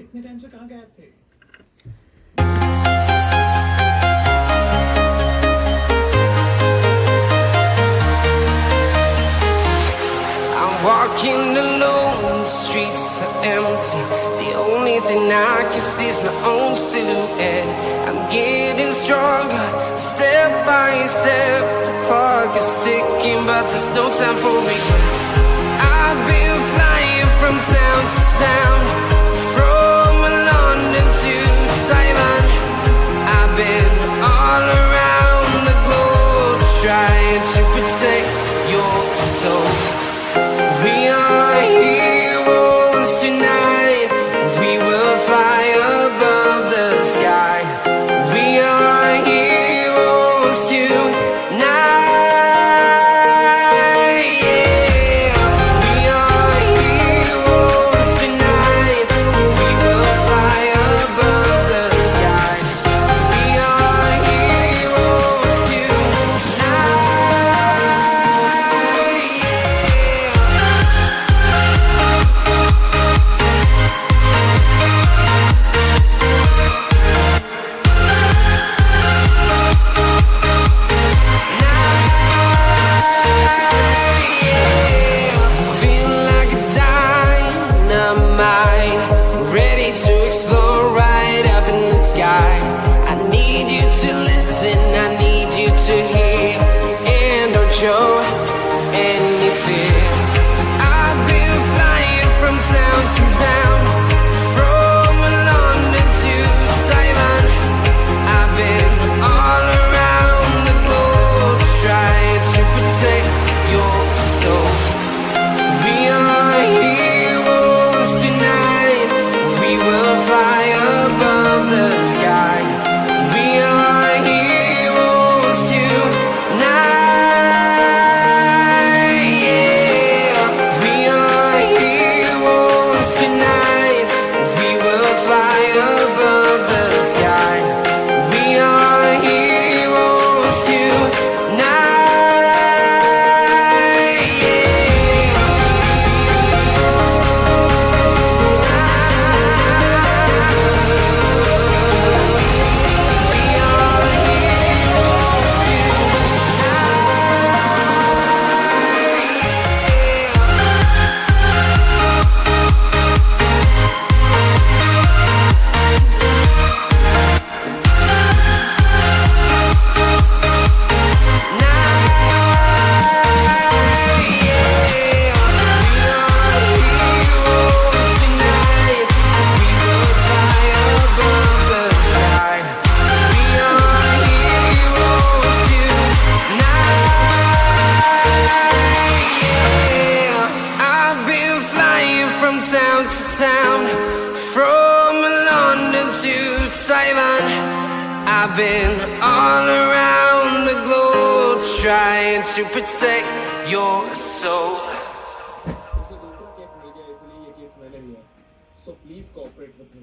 इतने टाइम से कहाँ गायब थे? Walking alone, the streets are empty. The only thing I can see is my own silhouette. I'm getting stronger, step by step. The clock is ticking, but there's no time for regrets. I've been flying from town to town, from London to Taiwan. I've been all around the globe, trying to protect your soul. We are heroes tonight. We will fly above the sky. We are heroes tonight. Yeah. We are heroes tonight. We will fly above the sky. We are heroes tonight. Feeling like a dynamite, ready to explode right up in the sky. I need you to listen, I need you to hear, and don't show any fear. I've been flying from town to town, from London to Taiwan. I've been all around the globe, trying to protect your soul. We are heroes tonight. We will fly above the sky. We are heroes tonight. Yeah. We are heroes tonight. We will fly above the sky. We are heroes tonight. I've been flying from town to town, from London to Taiwan. I've been all around the globe, trying to protect your soul. So please cooperate with me.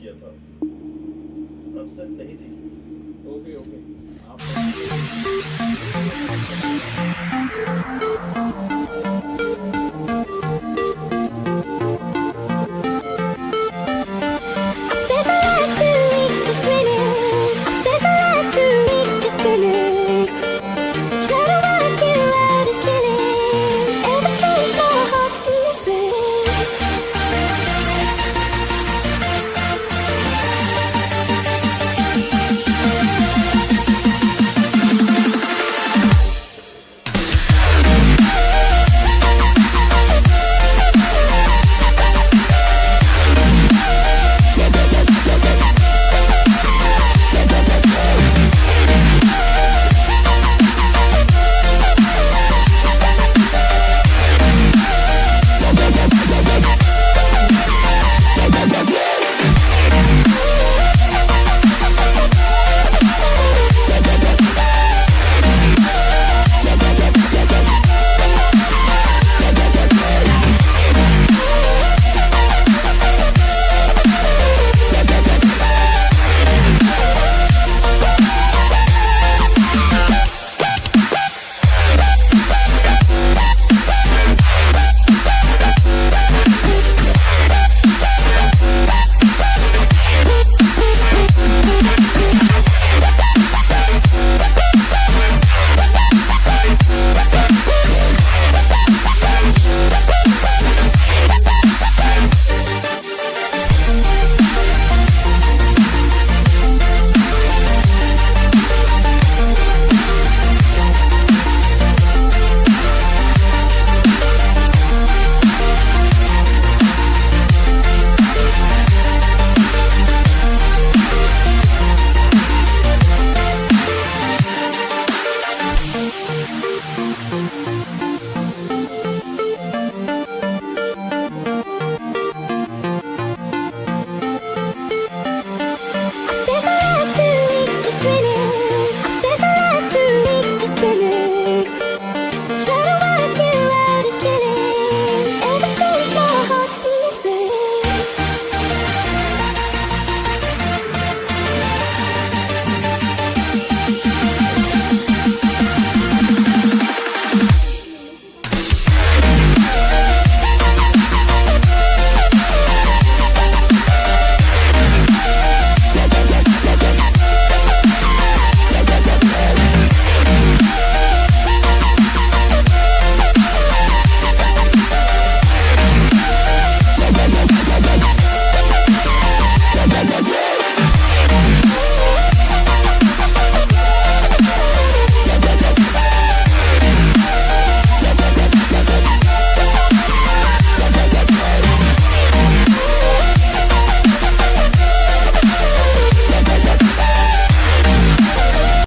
किया था, upset नहीं थी। Okay okay आप